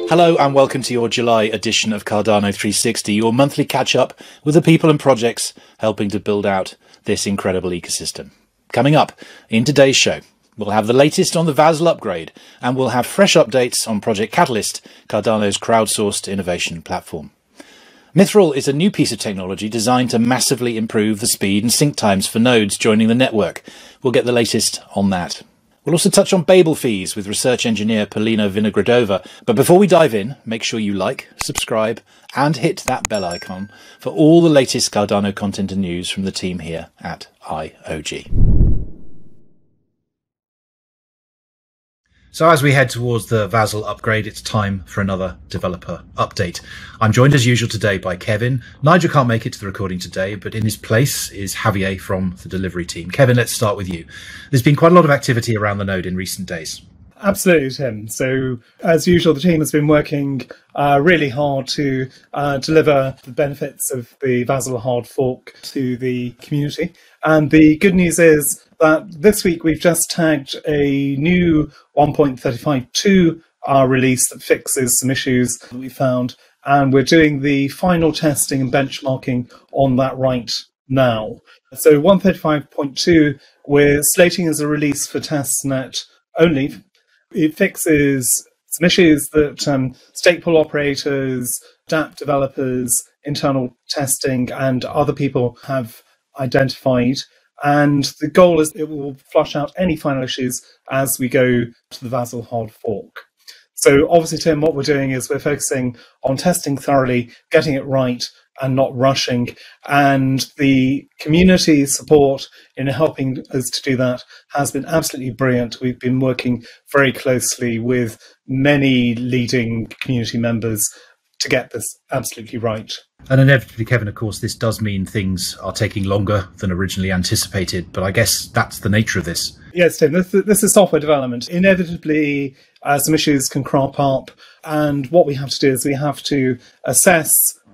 Hello and welcome to your July edition of Cardano 360, your monthly catch-up with the people and projects helping to build out this incredible ecosystem. Coming up in today's show, we'll have the latest on the Vasil upgrade, and we'll have fresh updates on Project Catalyst, Cardano's crowdsourced innovation platform. Mithril is a new piece of technology designed to massively improve the speed and sync times for nodes joining the network. We'll get the latest on that. We'll also touch on Babel fees with research engineer Polina Vinogradova. But before we dive in, make sure you like, subscribe, and hit that bell icon for all the latest Cardano content and news from the team here at IOG. So as we head towards the Vasil upgrade, it's time for another developer update. I'm joined as usual today by Kevin. Nigel can't make it to the recording today, but in his place is Javier from the delivery team. Kevin, let's start with you. There's been quite a lot of activity around the node in recent days. Absolutely, Tim. So, as usual, the team has been working really hard to deliver the benefits of the Vasil hard fork to the community. And the good news is that this week we've just tagged a new 1.35.2 release that fixes some issues that we found. And we're doing the final testing and benchmarking on that right now. So 135.2, we're slating as a release for testnet only. It fixes some issues that stake pool operators, dApp developers, internal testing, and other people have identified. And the goal is it will flush out any final issues as we go to the Vasil hard fork. So obviously, Tim, what we're doing is we're focusing on testing thoroughly, getting it right, and not rushing. And the community support in helping us to do that has been absolutely brilliant. We've been working very closely with many leading community members to get this absolutely right. And inevitably, Kevin, of course, this does mean things are taking longer than originally anticipated, but I guess that's the nature of this. Yes, Tim, this is software development. Inevitably, some issues can crop up, and what we have to do is we have to assess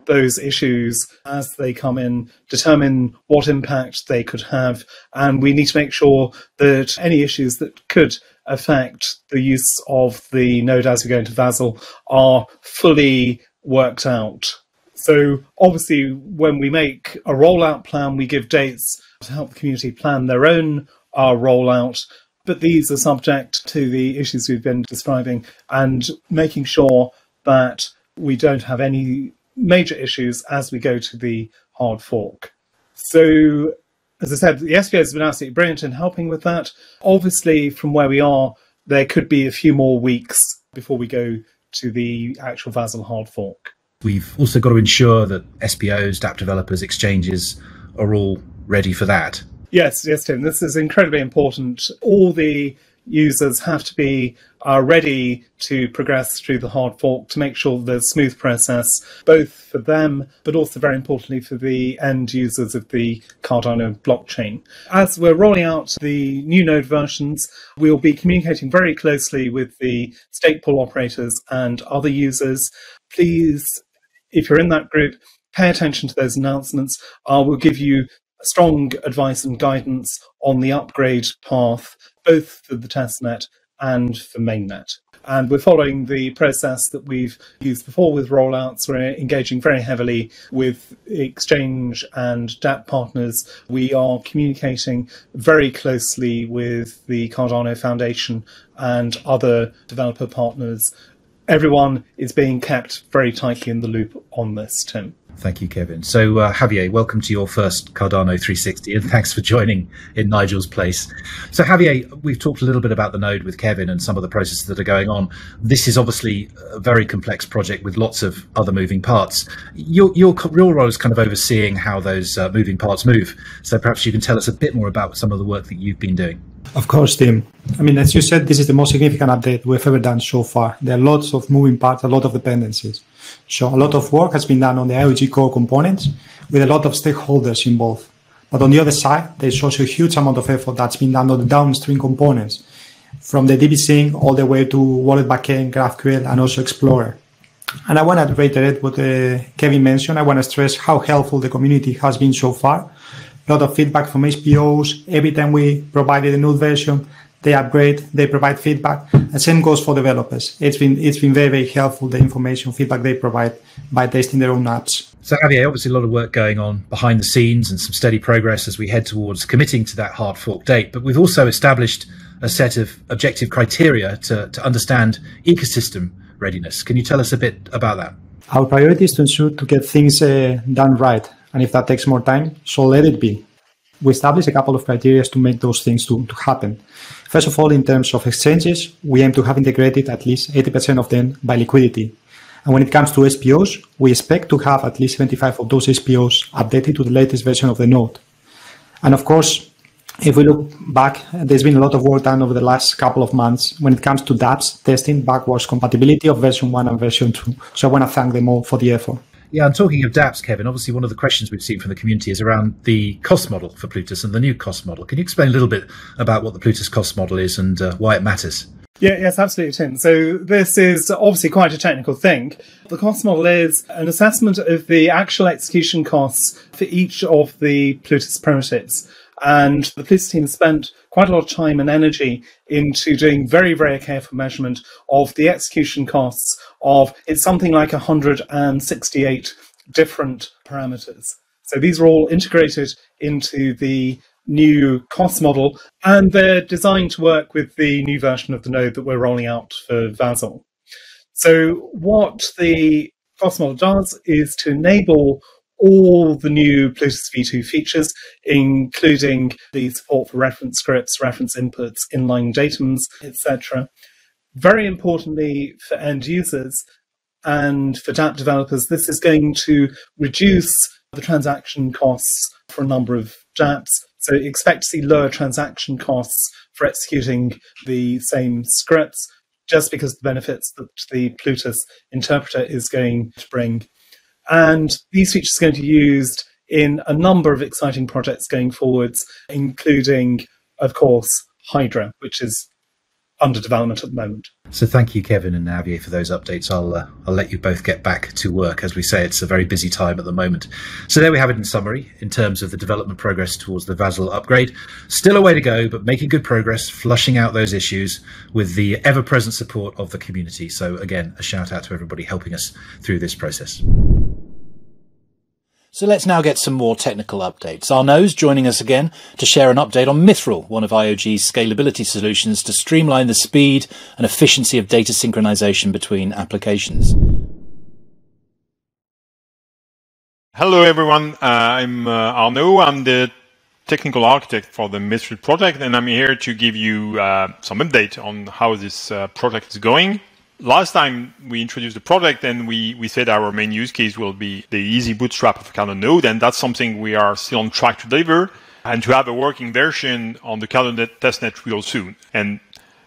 those issues as they come in, determine what impact they could have, and we need to make sure that any issues that could affect the use of the node as we go into Vasil are fully worked out. So obviously, when we make a rollout plan, we give dates to help the community plan their own rollout, but these are subject to the issues we've been describing and making sure that we don't have any major issues as we go to the hard fork. So, as I said, the SPO has been absolutely brilliant in helping with that. Obviously, from where we are, there could be a few more weeks before we go to the actual Vasil hard fork. We've also got to ensure that SPOs, dApp developers, exchanges are all ready for that. Yes, Tim, this is incredibly important. All the users have to be ready to progress through the hard fork to make sure there's a smooth process, both for them, but also very importantly for the end users of the Cardano blockchain. As we're rolling out the new node versions, we'll be communicating very closely with the stake pool operators and other users. Please, if you're in that group, pay attention to those announcements. We'll give you strong advice and guidance on the upgrade path, both for the testnet and for mainnet. And we're following the process that we've used before with rollouts. We're engaging very heavily with exchange and dApp partners. We are communicating very closely with the Cardano Foundation and other developer partners. Everyone is being kept very tightly in the loop on this, Tim. Thank you, Kevin. So, Javier, welcome to your first Cardano 360, and thanks for joining in Nigel's place. So, Javier, we've talked a little bit about the node with Kevin and some of the processes that are going on. This is obviously a very complex project with lots of other moving parts. Your role is kind of overseeing how those moving parts move. So perhaps you can tell us a bit more about some of the work that you've been doing. Of course, Tim. I mean, as you said, this is the most significant update we've ever done so far. There are lots of moving parts, a lot of dependencies. So a lot of work has been done on the IoG core components with a lot of stakeholders involved. But on the other side, there's also a huge amount of effort that's been done on the downstream components, from the DB-Sync all the way to Wallet Backend, GraphQL, and also Explorer. And I want to reiterate what Kevin mentioned. I want to stress how helpful the community has been so far. A lot of feedback from HPOs. Every time we provided a new version, they upgrade, they provide feedback. The same goes for developers. It's been very, very helpful, the information, feedback they provide by testing their own apps. So Javier, obviously a lot of work going on behind the scenes and some steady progress as we head towards committing to that hard fork date. But we've also established a set of objective criteria to understand ecosystem readiness. Can you tell us a bit about that? Our priority is to ensure to get things done right. And if that takes more time, so let it be. We established a couple of criteria to make those things to happen. First of all, in terms of exchanges, we aim to have integrated at least 80% of them by liquidity. And when it comes to SPOs, we expect to have at least 75 of those SPOs updated to the latest version of the node. And of course, if we look back, there's been a lot of work done over the last couple of months when it comes to dApps testing backwards compatibility of version 1 and version 2. So I want to thank them all for the effort. Yeah, and talking of dApps, Kevin, obviously one of the questions we've seen from the community is around the cost model for Plutus and the new cost model. Can you explain a little bit about what the Plutus cost model is and why it matters? Yes, absolutely, Tim. So this is obviously quite a technical thing. The cost model is an assessment of the actual execution costs for each of the Plutus primitives. And the Plutus team spent quite a lot of time and energy into doing very, very careful measurement of the execution costs of, it's something like 168 different parameters. So these are all integrated into the new cost model, and they're designed to work with the new version of the node that we're rolling out for Vasil. So what the cost model does is to enable all the new Plutus v2 features, including the support for reference scripts, reference inputs, inline datums, etc. Very importantly for end users and for dApp developers, this is going to reduce the transaction costs for a number of dApps. So expect to see lower transaction costs for executing the same scripts, just because of the benefits that the Plutus interpreter is going to bring. And these features are going to be used in a number of exciting projects going forwards, including, of course, Hydra, which is under development at the moment. So thank you, Kevin and Javier, for those updates. I'll let you both get back to work. As we say, it's a very busy time at the moment. So there we have it in summary, in terms of the development progress towards the Vasil upgrade. Still a way to go, but making good progress, flushing out those issues with the ever-present support of the community. So again, a shout out to everybody helping us through this process. So let's now get some more technical updates. Arnaud's joining us again to share an update on Mithril, one of IOG's scalability solutions to streamline the speed and efficiency of data synchronization between applications. Hello everyone, I'm Arnaud. I'm the technical architect for the Mithril project, and I'm here to give you some update on how this project is going. Last time we introduced the project, and we said our main use case will be the easy bootstrap of a Cardano node, and that's something we are still on track to deliver, and to have a working version on the Cardano testnet real soon. And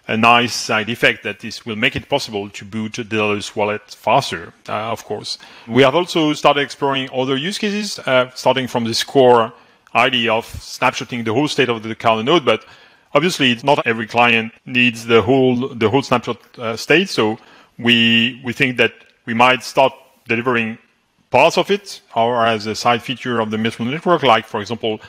a nice side effect that this will make it possible to boot the Daedalus wallet faster, of course. We have also started exploring other use cases, starting from this core idea of snapshotting the whole state of the Cardano node, but obviously, not every client needs the whole snapshot state, so we think that we might start delivering parts of it, or as a side feature of the Mithril network, like, for example,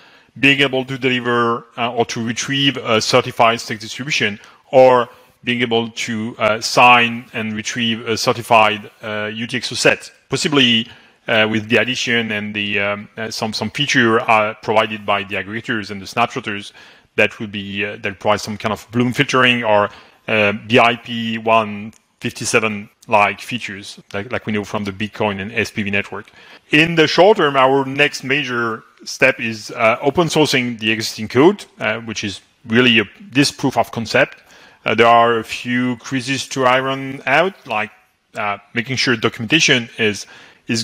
being able to deliver or to retrieve a certified stake distribution, or being able to sign and retrieve a certified UTXO set, possibly with the addition and the some feature provided by the aggregators and the snapshotters that will be that provide some kind of Bloom filtering or BIP 157 like features, like we know from the Bitcoin and SPV network. In the short term, our next major step is open sourcing the existing code, which is really this proof of concept. There are a few creases to iron out, like making sure documentation is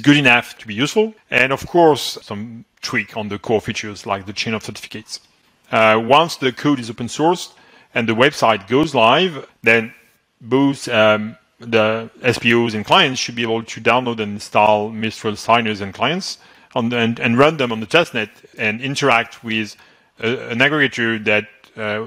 good enough to be useful, and of course some tweak on the core features like the chain of certificates. Once the code is open sourced and the website goes live, then both the SPOs and clients should be able to download and install Mithril signers and clients and run them on the testnet and interact with an aggregator that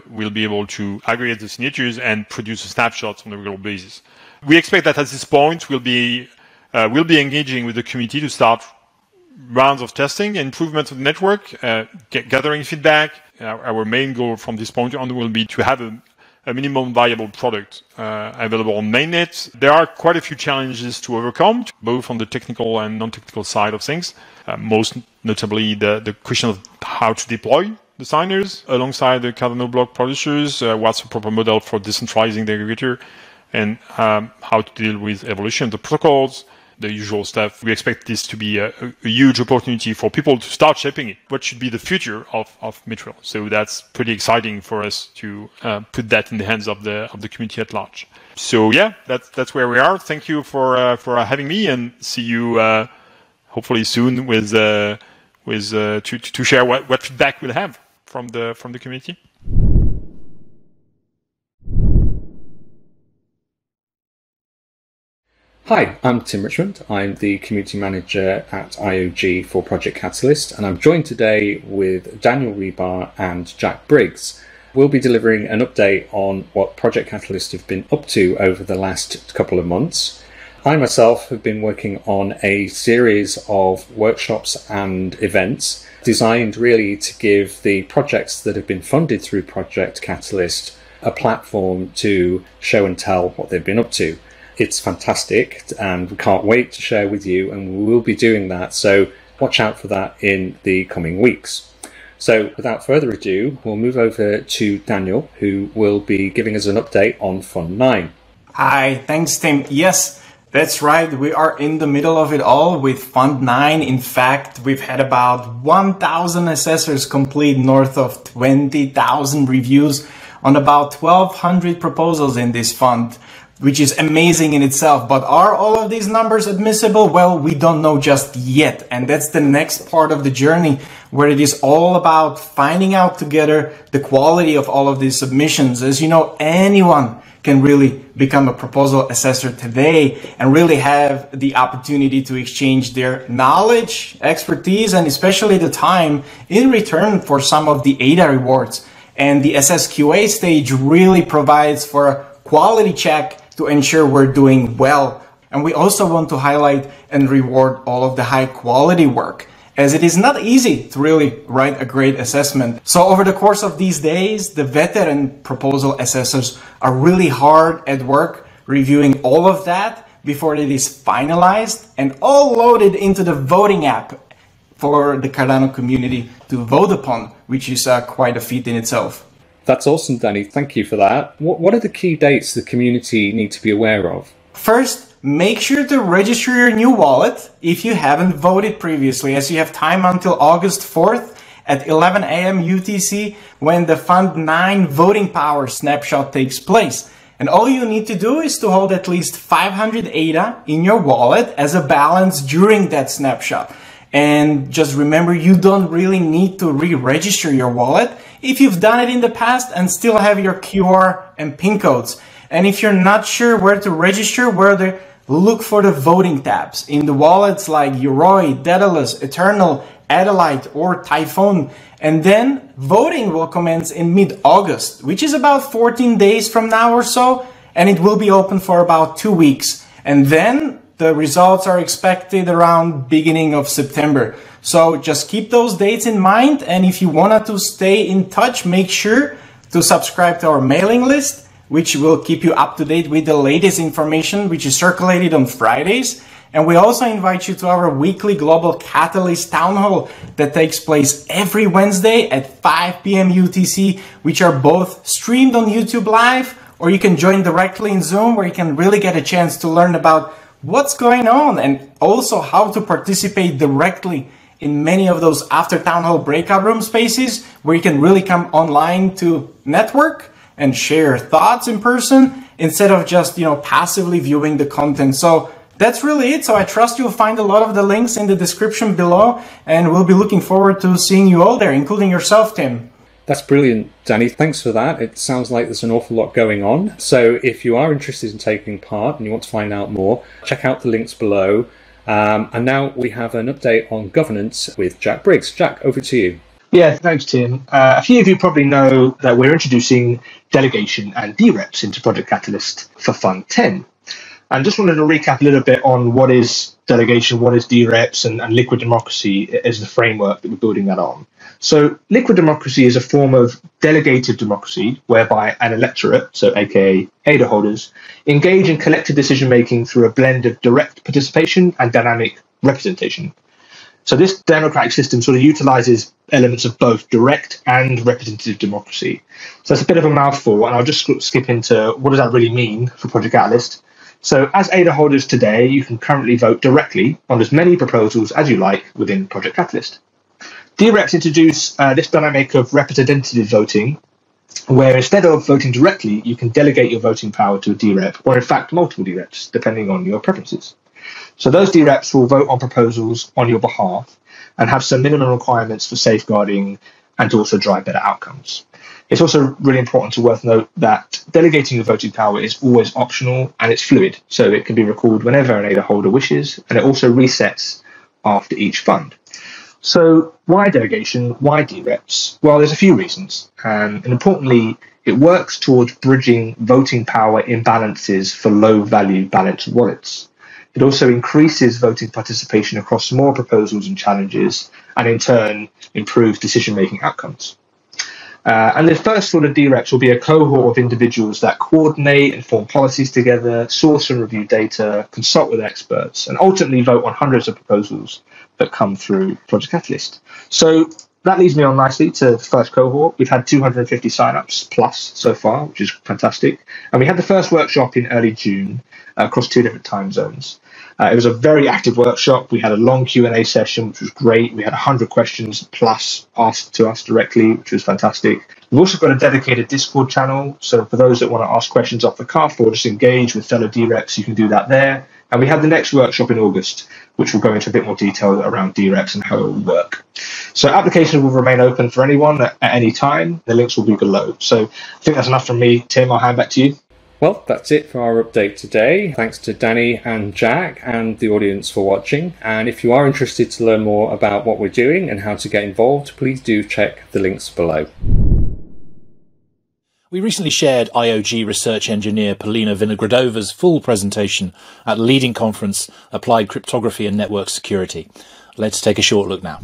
will be able to aggregate the signatures and produce snapshots on a regular basis. We expect that at this point we'll be engaging with the community to start rounds of testing and improvements of the network, gathering feedback. Our main goal from this point on will be to have a minimum viable product available on mainnet. There are quite a few challenges to overcome, both on the technical and non-technical side of things. Most notably, the question of how to deploy the signers alongside the Cardano block producers, what's the proper model for decentralizing the aggregator, and how to deal with evolution of the protocols, the usual stuff. We expect this to be a huge opportunity for people to start shaping it. What should be the future of Mithril? So that's pretty exciting for us to put that in the hands of the community at large. So yeah, that's where we are. Thank you for having me, and see you hopefully soon with to share what feedback we'll have from the community. Hi, I'm Tim Richmond. I'm the community manager at IOG for Project Catalyst, and I'm joined today with Daniel Rebar and Jack Briggs. We'll be delivering an update on what Project Catalyst have been up to over the last couple of months. I myself have been working on a series of workshops and events designed really to give the projects that have been funded through Project Catalyst a platform to show and tell what they've been up to. It's fantastic, and we can't wait to share with you, and we will be doing that, so watch out for that in the coming weeks. So without further ado, we'll move over to Daniel, who will be giving us an update on Fund 9. Hi, thanks Tim. Yes, that's right, we are in the middle of it all with Fund 9. In fact, we've had about 1,000 assessors complete north of 20,000 reviews on about 1,200 proposals in this fund, which is amazing in itself. But are all of these numbers admissible? Well, we don't know just yet. And that's the next part of the journey, where it is all about finding out together the quality of all of these submissions. As you know, anyone can really become a proposal assessor today and really have the opportunity to exchange their knowledge, expertise, and especially the time in return for some of the ADA rewards. And the SSQA stage really provides for a quality check to ensure we're doing well. And we also want to highlight and reward all of the high quality work, as it is not easy to really write a great assessment. So over the course of these days, the veteran proposal assessors are really hard at work reviewing all of that before it is finalized and all loaded into the voting app for the Cardano community to vote upon, which is quite a feat in itself. That's awesome, Danny. Thank you for that. What are the key dates the community need to be aware of? First, make sure to register your new wallet if you haven't voted previously, as you have time until August 4th at 11 a.m. UTC when the Fund 9 voting power snapshot takes place. And all you need to do is to hold at least 500 ADA in your wallet as a balance during that snapshot. And just remember, you don't really need to re-register your wallet if you've done it in the past and still have your QR and PIN codes. And if you're not sure where to register, look for the voting tabs in the wallets like Yoroi, Daedalus, Eternal, Adelaide, or Typhoon. And then voting will commence in mid-August, which is about 14 days from now or so, and it will be open for about 2 weeks. And then the results are expected around beginning of September. So just keep those dates in mind, and if you wanted to stay in touch, make sure to subscribe to our mailing list, which will keep you up to date with the latest information, which is circulated on Fridays. And we also invite you to our weekly Global Catalyst Town Hall that takes place every Wednesday at 5 p.m. UTC, which are both streamed on YouTube Live, or you can join directly in Zoom, where you can really get a chance to learn about what's going on and also how to participate directly in many of those after town hall breakout room spaces, where you can really come online to network and share thoughts in person instead of just, passively viewing the content. So that's really it. So I trust you'll find a lot of the links in the description below, and we'll be looking forward to seeing you all there, including yourself, Tim. That's brilliant, Danny. Thanks for that. It sounds like there's an awful lot going on. So if you are interested in taking part and you want to find out more, check out the links below. And now we have an update on governance with Jack Briggs. Jack, over to you. Yeah, thanks, Tim. A few of you probably know that we're introducing delegation and DREPs into Project Catalyst for Fund 10. And just wanted to recap a little bit on what is delegation, what is DREPs, and liquid democracy as the framework that we're building that on. So liquid democracy is a form of delegated democracy whereby an electorate, so aka ADA holders, engage in collective decision-making through a blend of direct participation and dynamic representation. So this democratic system sort of utilizes elements of both direct and representative democracy. So that's a bit of a mouthful, and I'll just skip into what does that really mean for Project Catalyst. So as ADA holders today, you can currently vote directly on as many proposals as you like within Project Catalyst. DREPs introduce this dynamic of representative voting, where instead of voting directly, you can delegate your voting power to a DREP, or in fact multiple DREPs, depending on your preferences. So those DREPs will vote on proposals on your behalf and have some minimum requirements for safeguarding and to also drive better outcomes. It's also really important to worth note that delegating your voting power is always optional and it's fluid, so it can be recalled whenever an ADA holder wishes, and it also resets after each fund. So why delegation? Why DREPs? Well, there's a few reasons, and importantly, it works towards bridging voting power imbalances for low-value balanced wallets. It also increases voting participation across more proposals and challenges, and in turn, improves decision-making outcomes. And the first sort of DREPs will be a cohort of individuals that coordinate and form policies together, source and review data, consult with experts, and ultimately vote on hundreds of proposals that come through Project Catalyst. So that leads me on nicely to the first cohort. We've had 250 signups plus so far, which is fantastic. And we had the first workshop in early June across 2 different time zones. It was a very active workshop. We had a long Q&A session, which was great. We had 100 questions plus asked to us directly, which was fantastic. We've also got a dedicated Discord channel. So for those that want to ask questions off the cuff or just engage with fellow DREPs, you can do that there. And we have the next workshop in August, which will go into a bit more detail around DREPs and how it will work. So applications will remain open for anyone at any time. The links will be below. So I think that's enough from me. Tim, I'll hand back to you. Well, that's it for our update today. Thanks to Danny and Jack and the audience for watching. And if you are interested to learn more about what we're doing and how to get involved, please do check the links below. We recently shared IOG research engineer Polina Vinogradova's full presentation at leading conference Applied Cryptography and Network Security. Let's take a short look now.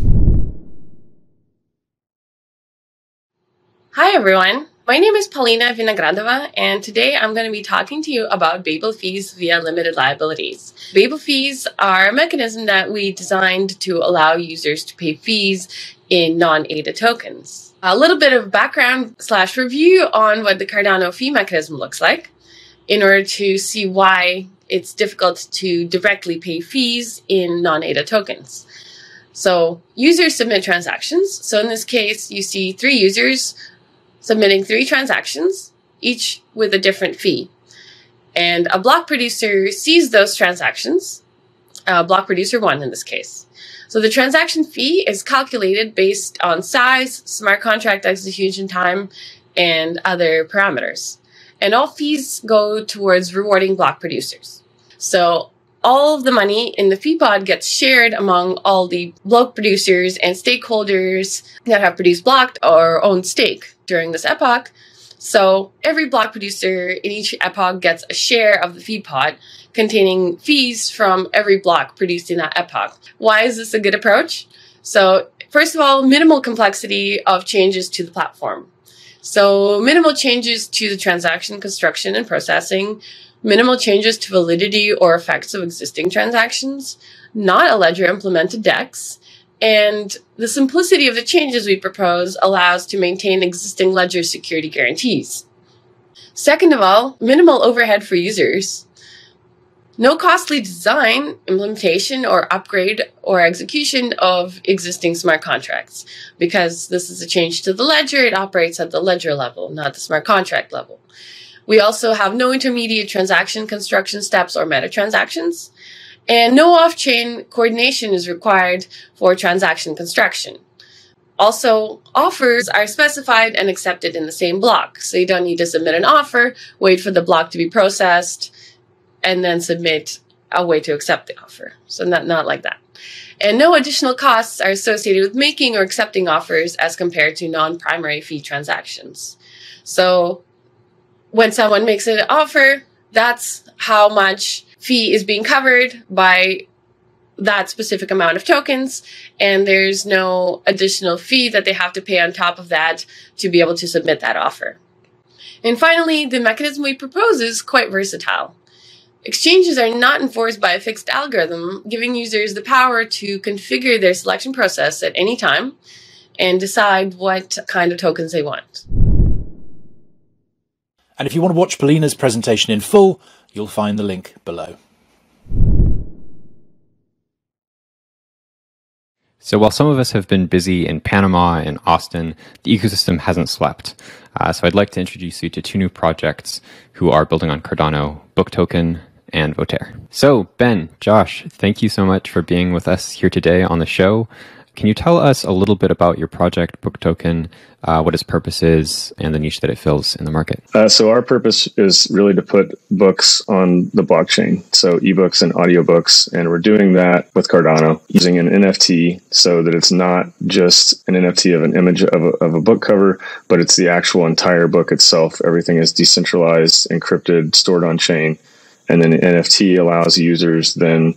Hi everyone. My name is Polina Vinogradova, and today I'm going to be talking to you about Babel fees via limited liabilities. Babel fees are a mechanism that we designed to allow users to pay fees in non-ADA tokens. A little bit of background / review on what the Cardano fee mechanism looks like in order to see why it's difficult to directly pay fees in non-ADA tokens. So users submit transactions. So in this case, you see 3 users submitting 3 transactions, each with a different fee. And a block producer sees those transactions, block producer 1 in this case. So the transaction fee is calculated based on size, smart contract execution time, and other parameters. And all fees go towards rewarding block producers. So all of the money in the fee pod gets shared among all the block producers and stakeholders that have produced blocked or owned stake during this epoch. So every block producer in each epoch gets a share of the fee pod containing fees from every block produced in that epoch. Why is this a good approach? So first of all, minimal complexity of changes to the platform. So minimal changes to the transaction construction and processing, minimal changes to validity or effects of existing transactions, not a ledger implemented DEX, and the simplicity of the changes we propose allows to maintain existing ledger security guarantees. Second of all, minimal overhead for users. No costly design, implementation, or upgrade or execution of existing smart contracts. Because this is a change to the ledger, it operates at the ledger level, not the smart contract level. We also have no intermediate transaction construction steps or meta transactions. And no off-chain coordination is required for transaction construction. Also, offers are specified and accepted in the same block. So you don't need to submit an offer, wait for the block to be processed, and then submit a way to accept the offer. So not like that. And no additional costs are associated with making or accepting offers as compared to non-primary fee transactions. So when someone makes an offer, that's how much fee is being covered by that specific amount of tokens, and there's no additional fee that they have to pay on top of that to be able to submit that offer. And finally, the mechanism we propose is quite versatile. Exchanges are not enforced by a fixed algorithm, giving users the power to configure their selection process at any time and decide what kind of tokens they want. And if you want to watch Polina's presentation in full, you'll find the link below. So while some of us have been busy in Panama and Austin, the ecosystem hasn't slept. So I'd like to introduce you to two new projects who are building on Cardano, BookToken and Voteaire. So Ben, Josh, thank you so much for being with us here today on the show. Can you tell us a little bit about your project, BookToken, what its purpose is, and the niche that it fills in the market? So our purpose is really to put books on the blockchain, so ebooks and audiobooks, and we're doing that with Cardano using an NFT so that it's not just an NFT of an image of a book cover, but it's the actual entire book itself. Everything is decentralized, encrypted, stored on chain, and then the NFT allows users then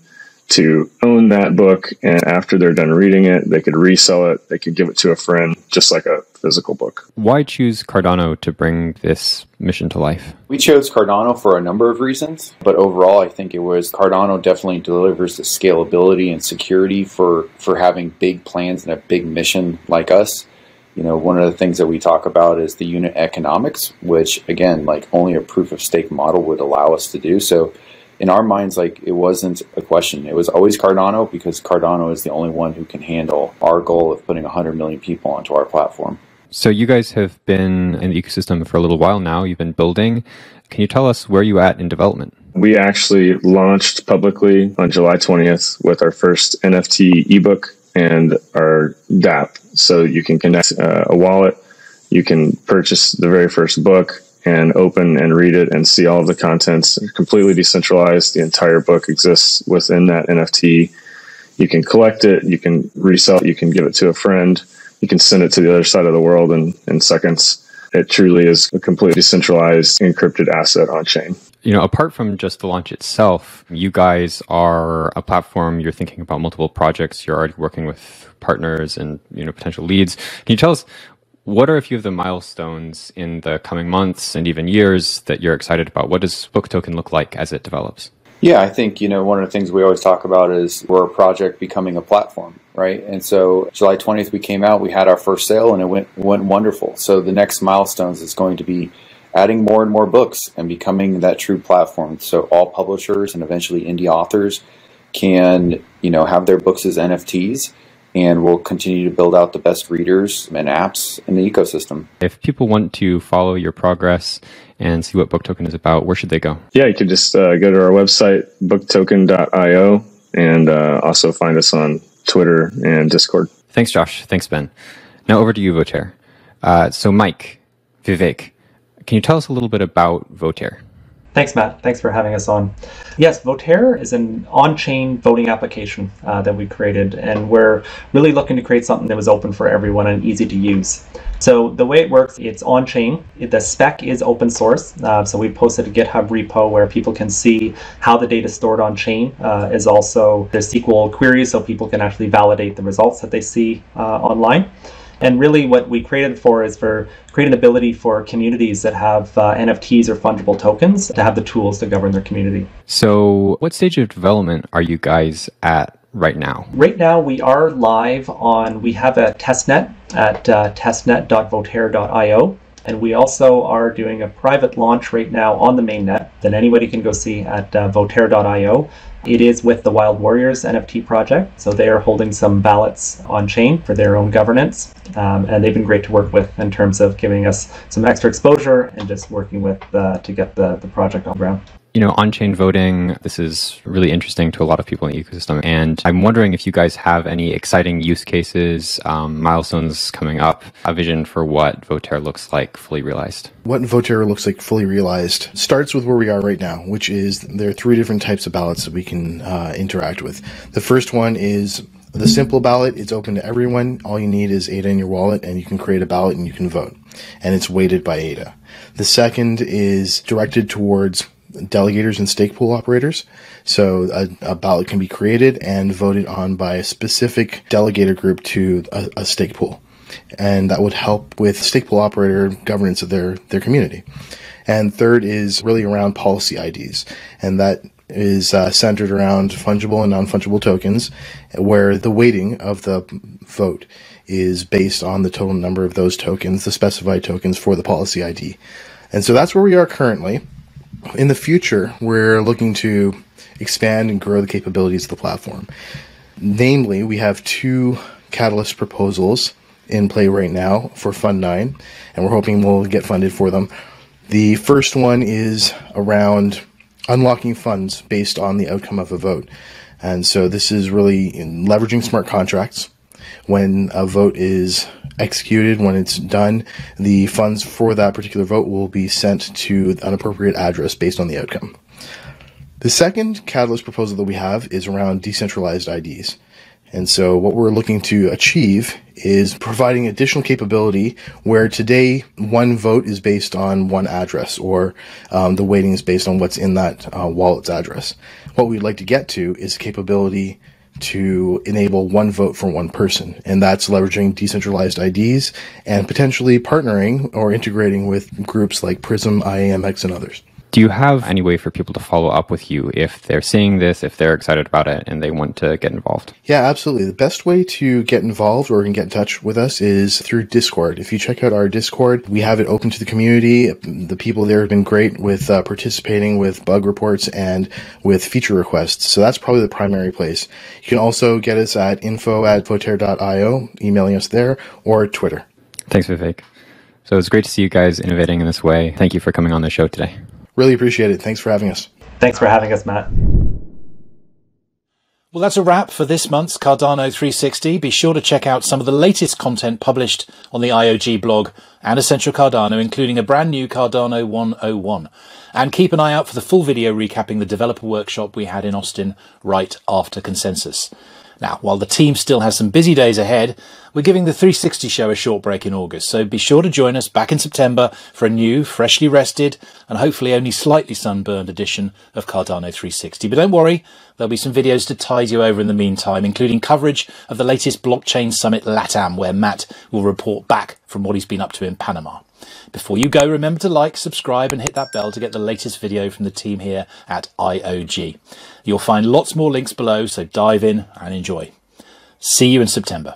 to own that book, and after they're done reading it, they could resell it, they could give it to a friend, just like a physical book. Why choose Cardano to bring this mission to life? We chose Cardano for a number of reasons, but overall I think it was Cardano definitely delivers the scalability and security for having big plans and a big mission like us. You know, one of the things that we talk about is the unit economics, which again, like only a proof of stake model would allow us to do. So in our minds, like it wasn't a question. It was always Cardano because Cardano is the only one who can handle our goal of putting 100 million people onto our platform. So you guys have been in the ecosystem for a little while now. You've been building. Can you tell us where you're at in development? We actually launched publicly on July 20th with our first NFT ebook and our DApp. So you can connect a wallet, you can purchase the very first book, and open and read it and see all of the contents. Completely decentralized. The entire book exists within that NFT. You can collect it, you can resell it, you can give it to a friend, you can send it to the other side of the world in seconds. It truly is a completely decentralized, encrypted asset on chain. You know, apart from just the launch itself, you guys are a platform, you're thinking about multiple projects, you're already working with partners and, you know, potential leads. Can you tell us, what are a few of the milestones in the coming months and even years that you're excited about? What does BookToken look like as it develops? Yeah, I think, you know, one of the things we always talk about is we're a project becoming a platform, right? And so July 20th, we came out, we had our first sale, and it went wonderful. So the next milestones is going to be adding more and more books and becoming that true platform. So all publishers and eventually indie authors can, you know, have their books as NFTs. And we'll continue to build out the best readers and apps in the ecosystem. If people want to follow your progress and see what BookToken is about, where should they go? Yeah, you can just go to our website, booktoken.io, and also find us on Twitter and Discord. Thanks, Josh. Thanks, Ben. Now over to you, Voteaire. So Mike, Vivek, can you tell us a little bit about Voteaire? Thanks, Matt. Thanks for having us on. Yes, Voteaire is an on-chain voting application that we created, and we're really looking to create something that was open for everyone and easy to use. So the way it works, it's on-chain. The spec is open source, so we posted a GitHub repo where people can see how the data is stored on-chain. Is also there's SQL queries, so people can actually validate the results that they see online. And really what we created for is for creating an ability for communities that have NFTs or fungible tokens to have the tools to govern their community. So what stage of development are you guys at right now? Right now we are live on, we have a testnet at testnet.voteaire.io. And we also are doing a private launch right now on the mainnet that anybody can go see at voteaire.io. It is with the Wild Warriors NFT project, so they are holding some ballots on chain for their own governance, and they've been great to work with in terms of giving us some extra exposure and just working with to get the project on ground. You know, on-chain voting, this is really interesting to a lot of people in the ecosystem, and I'm wondering if you guys have any exciting use cases, milestones coming up, a vision for what Voteaire looks like fully realized. What Voteaire looks like fully realized starts with where we are right now, which is there are 3 different types of ballots that we can interact with. The first one is the simple ballot. It's open to everyone. All you need is ADA in your wallet, and you can create a ballot and you can vote. And it's weighted by ADA. The second is directed towards delegators and stake pool operators. So a ballot can be created and voted on by a specific delegator group to a stake pool. And that would help with stake pool operator governance of their community. And third is really around policy IDs. And that is centered around fungible and non-fungible tokens, where the weighting of the vote is based on the total number of those tokens, the specified tokens for the policy ID. And so that's where we are currently. In the future, we're looking to expand and grow the capabilities of the platform. Namely, we have 2 Catalyst proposals in play right now for Fund 9, and we're hoping we'll get funded for them. The first one is around unlocking funds based on the outcome of a vote. And so this is really leveraging smart contracts. When a vote is executed, when it's done, the funds for that particular vote will be sent to an appropriate address based on the outcome. The second Catalyst proposal that we have is around decentralized IDs. And so what we're looking to achieve is providing additional capability where today one vote is based on one address, or the weighting is based on what's in that wallet's address. What we'd like to get to is capability to enable one vote for one person, and that's leveraging decentralized IDs and potentially partnering or integrating with groups like Prism, IAMX, and others. Do you have any way for people to follow up with you if they're seeing this, if they're excited about it, and they want to get involved? Yeah, absolutely. The best way to get involved or get in touch with us is through Discord. If you check out our Discord, we have it open to the community. The people there have been great with participating with bug reports and with feature requests. So that's probably the primary place. You can also get us at info@voteaire.io, emailing us there, or Twitter. Thanks, Vivek. So it's great to see you guys innovating in this way. Thank you for coming on the show today. Really appreciate it. Thanks for having us. Thanks for having us, Matt. Well, that's a wrap for this month's Cardano 360. Be sure to check out some of the latest content published on the IOG blog and Essential Cardano, including a brand new Cardano 101. And keep an eye out for the full video recapping the developer workshop we had in Austin right after Consensus. Now, while the team still has some busy days ahead, we're giving the 360 show a short break in August, so be sure to join us back in September for a new, freshly rested, and hopefully only slightly sunburned edition of Cardano 360. But don't worry, there'll be some videos to tide you over in the meantime, including coverage of the latest Blockchain Summit LATAM, where Matt will report back from what he's been up to in Panama. Before you go, remember to like, subscribe, and hit that bell to get the latest video from the team here at IOG. You'll find lots more links below, so dive in and enjoy. See you in September.